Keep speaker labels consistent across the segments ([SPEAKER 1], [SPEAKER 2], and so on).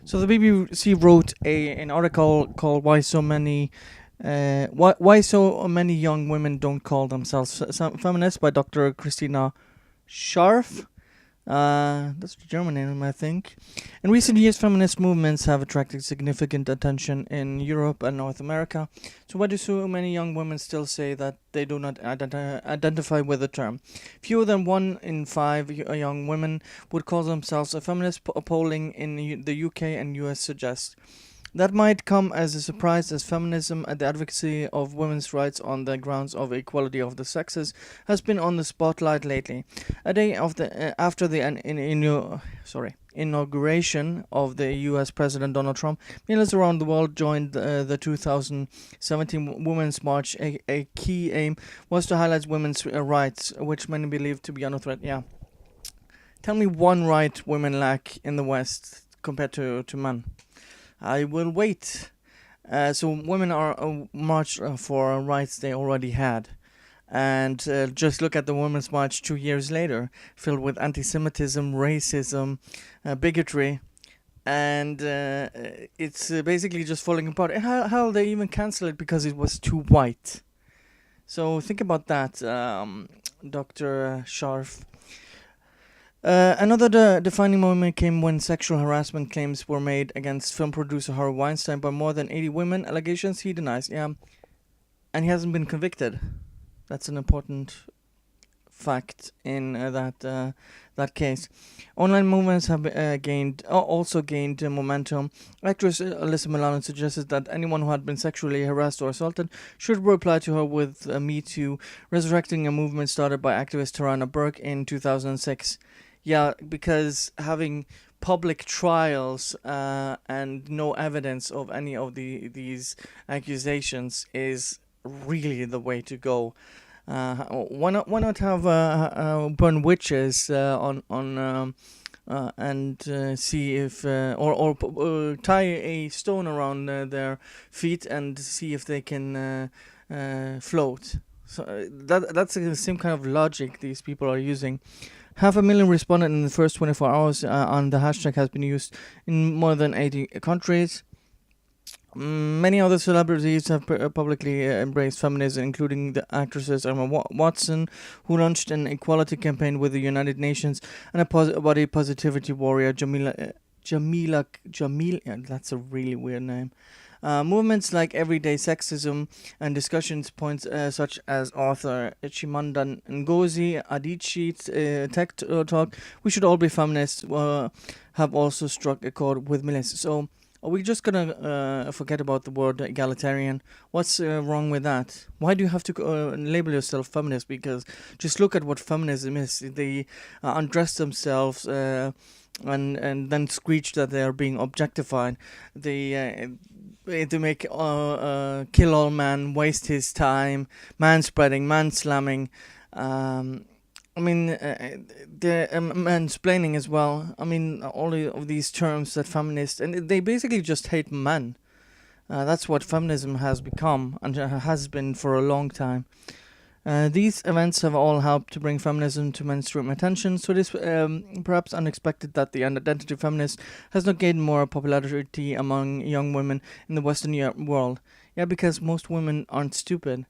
[SPEAKER 1] So the BBC wrote an article called "Why So Many." Why so many young women don't call themselves feminists by Dr. Christina Scharf. That's the German name, I think. In recent years, feminist movements have attracted significant attention in Europe and North America. So, why do so many young women still say that they do not identify with the term? Fewer than 1 in 5 young women would call themselves a feminist. Polling in the UK and US suggests. That might come as a surprise, as feminism and the advocacy of women's rights on the grounds of equality of the sexes has been on the spotlight lately. A day after the inauguration of the U.S. President Donald Trump, millions around the world joined the 2017 Women's March. A key aim was to highlight women's rights, which many believe to be under threat. Yeah. Tell me one right women lack in the West compared to men. I will wait. So women are march for rights they already had. And just look at the Women's March 2 years later, filled with anti-Semitism, racism, bigotry, and it's basically just falling apart. And how they even cancel it because it was too white. So think about that, Dr. Scharf. Another defining moment came when sexual harassment claims were made against film producer Harvey Weinstein by more than 80 women. Allegations he denies. Yeah, and he hasn't been convicted. That's an important fact in that case. Online movements have also gained momentum. Actress Alyssa Milano suggested that anyone who had been sexually harassed or assaulted should reply to her with Me Too, resurrecting a movement started by activist Tarana Burke in 2006. Yeah, because having public trials and no evidence of any of these accusations is really the way to go. Why not have burn witches on and see if or tie a stone around their feet and see if they can float. So that's the same kind of logic these people are using. 500,000 responded in the first 24 hours on the hashtag has been used in more than 80 countries. Many other celebrities have publicly embraced feminism, including the actresses Emma Watson, who launched an equality campaign with the United Nations, and a body positivity warrior, Jamila, that's a really weird name. Movements like everyday sexism and discussions points such as author Chimamanda Ngozi Adichie's Tech Talk, "We Should All Be Feminists," have also struck a chord with millions. So are we just gonna forget about the word egalitarian? What's wrong with that? Why do you have to label yourself feminist? Because just look at what feminism is. They undress themselves and then screech that they are being objectified. They make kill all man, waste his time, manspreading, manslamming. I mean, the mansplaining as well. I mean, all of these terms that feminists, and they basically just hate men. That's what feminism has become and has been for a long time. These events have all helped to bring feminism to mainstream attention, so it is perhaps unexpected that the identity feminist has not gained more popularity among young women in the Western world. Yeah, because most women aren't stupid.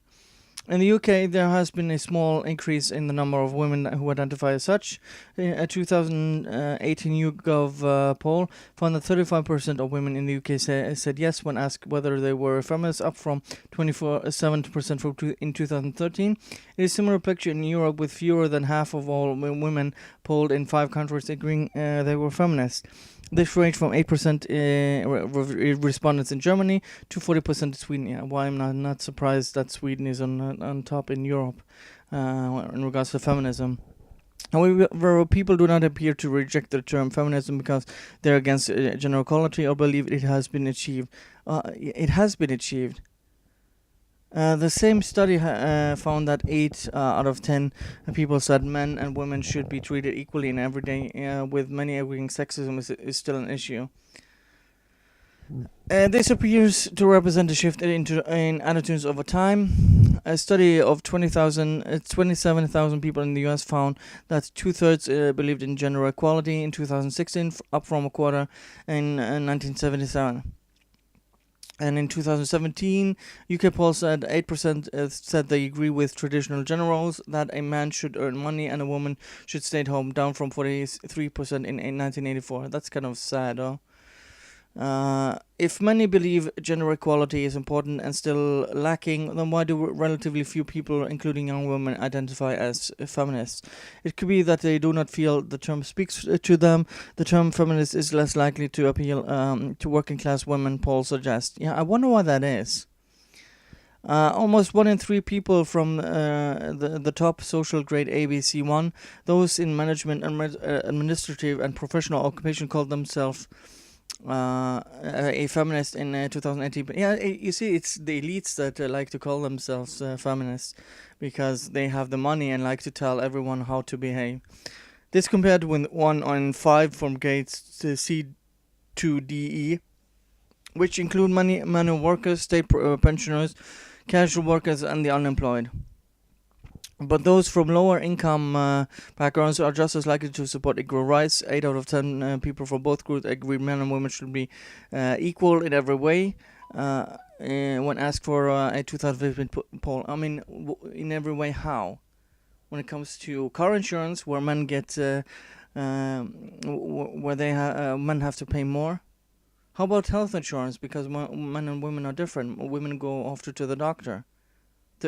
[SPEAKER 1] In the UK, there has been a small increase in the number of women who identify as such. A 2018 YouGov poll found that 35% of women in the UK said yes when asked whether they were feminists, up from 27% in 2013. It is a similar picture in Europe, with fewer than half of all women polled in 5 countries agreeing they were feminists. This ranged from 8% respondents in Germany to 40% in Sweden. Yeah, why I'm not surprised that Sweden is on top in Europe in regards to feminism. However, people do not appear to reject the term feminism because they're against gender equality or believe it has been achieved. It has been achieved. The same study found that 8 out of 10 people said men and women should be treated equally in every day, with many agreeing sexism is still an issue. This appears to represent a shift in attitudes over time. A study of 27,000 people in the US found that two-thirds believed in gender equality in 2016, up from a quarter in 1977. And in 2017, UK poll said 8% said they agree with traditional gender roles, that a man should earn money and a woman should stay at home, down from 43% in 1984. That's kind of sad, huh? If many believe gender equality is important and still lacking, then why do relatively few people, including young women, identify as feminists? It could be that they do not feel the term speaks to them. The term feminist is less likely to appeal to working class women, polls suggest. Yeah, I wonder why that is. Almost 1 in 3 people from the top social grade ABC1, those in management and administrative and professional occupation, call themselves a feminist in 2018. But yeah, you see, it's the elites that like to call themselves feminists because they have the money and like to tell everyone how to behave. This compared with 1 in 5 from grades to C to DE, which include manual workers, state pensioners, casual workers, and the unemployed. But those from lower income backgrounds are just as likely to support equal rights. 8 out of 10 people from both groups agree men and women should be equal in every way. When asked for a 2015 poll, I mean, in every way, how? When it comes to car insurance, where men get, where men have to pay more. How about health insurance? Because men and women are different. Women go often to the doctor.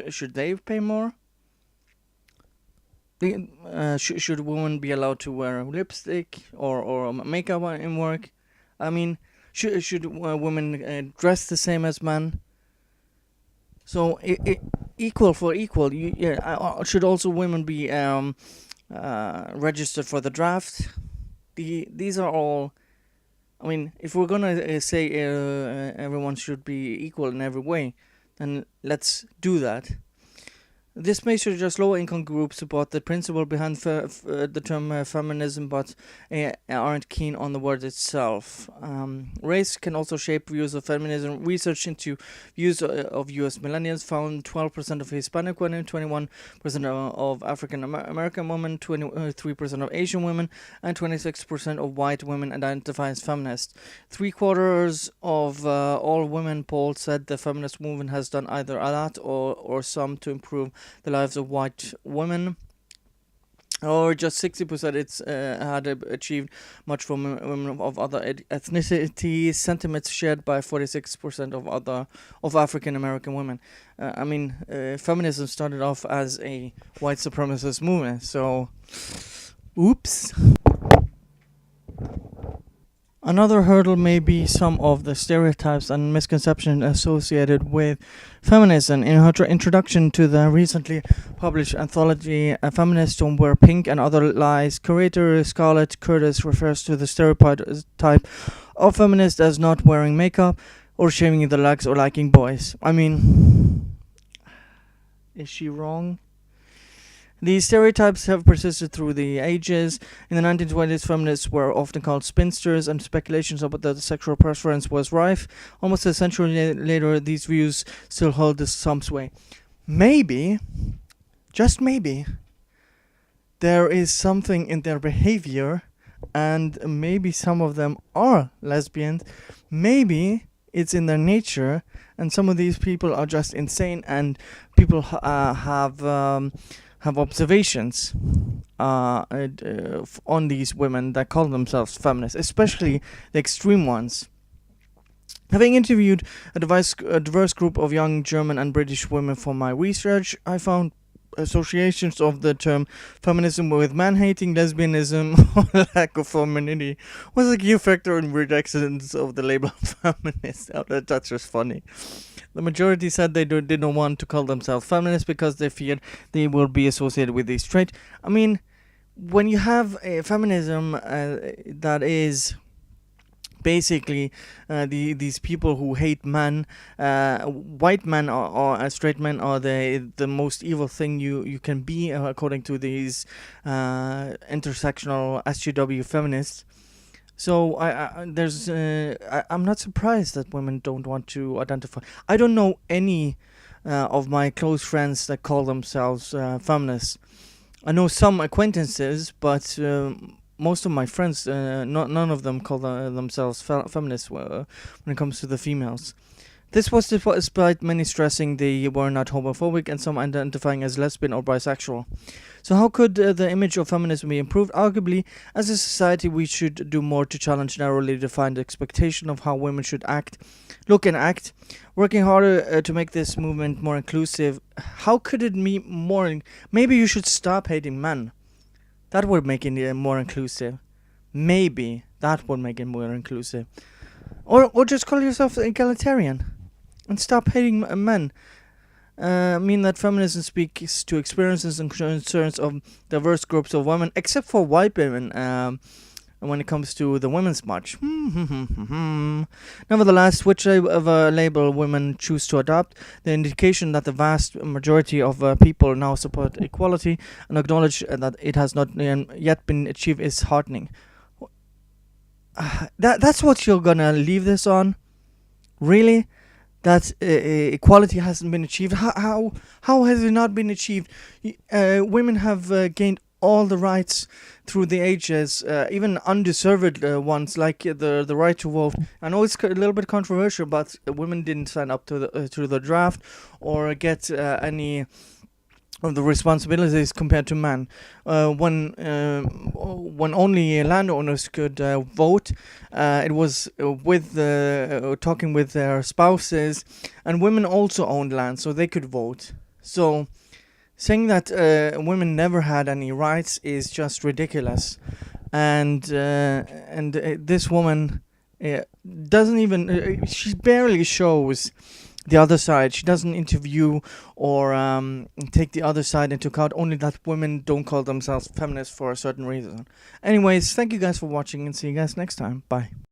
[SPEAKER 1] Should they pay more? Should women be allowed to wear lipstick or makeup in work? I mean, should women dress the same as men? So equal for equal. Should also women be registered for the draft? These are all. I mean, if we're gonna say everyone should be equal in every way, then let's do that. This may suggest lower-income groups support the principle behind the term feminism, but aren't keen on the word itself. Race can also shape views of feminism. Research into views of U.S. millennials found 12% of Hispanic women, 21% of African American women, 23% of Asian women, and 26% of white women identify as feminists. 3/4 of all women polled said the feminist movement has done either a lot or some to improve the lives of white women, or just 60% had achieved much for women of other ethnicities. Sentiments shared by 46% of African American women. I mean, feminism started off as a white supremacist movement, so oops. Another hurdle may be some of the stereotypes and misconceptions associated with feminism. In her introduction to the recently published anthology Feminists Don't Wear Pink and Other Lies, curator Scarlett Curtis refers to the stereotype of feminists as not wearing makeup or shaving their legs or liking boys. I mean, is she wrong? These stereotypes have persisted through the ages. In the 1920s, feminists were often called spinsters, and speculations about their sexual preference was rife. Almost a century later, these views still hold some sway. Maybe, just maybe, there is something in their behavior, and maybe some of them are lesbians. Maybe it's in their nature, and some of these people are just insane, and people have observations on these women that call themselves feminists, especially the extreme ones. Having interviewed a diverse group of young German and British women for my research, I found associations of the term feminism with man-hating, lesbianism, or lack of femininity was a key factor in rejections of the label feminist. Oh, that's just funny. The majority said they didn't want to call themselves feminists because they feared they will be associated with this trait. I mean, when you have a feminism that is basically these people who hate men, white men or straight men are the most evil thing you can be, according to these intersectional SJW feminists. So I'm not surprised that women don't want to identify. I don't know any of my close friends that call themselves feminists. I know some acquaintances, but most of my friends, none of them call themselves feminists when it comes to the females. This was despite many stressing they were not homophobic and some identifying as lesbian or bisexual. So how could the image of feminism be improved? Arguably, as a society, we should do more to challenge narrowly defined expectation of how women should look and act, working harder to make this movement more inclusive. How could it be more? Maybe you should stop hating men. That would make it more inclusive. Maybe that would make it more inclusive. Or just call yourself egalitarian and stop hating men. Mean that feminism speaks to experiences and concerns of diverse groups of women, except for white women, when it comes to the women's march. Nevertheless, whichever label women choose to adopt, the indication that the vast majority of people now support equality and acknowledge that it has not yet been achieved is heartening. That's what you're gonna leave this on? Really? That equality hasn't been achieved? How has it not been achieved? Women have gained all the rights through the ages, even undeserved ones, like the right to vote. I know it's a little bit controversial, but women didn't sign up to the draft or get any of the responsibilities compared to men. When only landowners could vote, it was with talking with their spouses, and women also owned land, so they could vote. So saying that women never had any rights is just ridiculous, and this woman doesn't even she barely shows the other side. She doesn't interview or take the other side into account, only that women don't call themselves feminists for a certain reason. Anyways, thank you guys for watching and see you guys next time. Bye.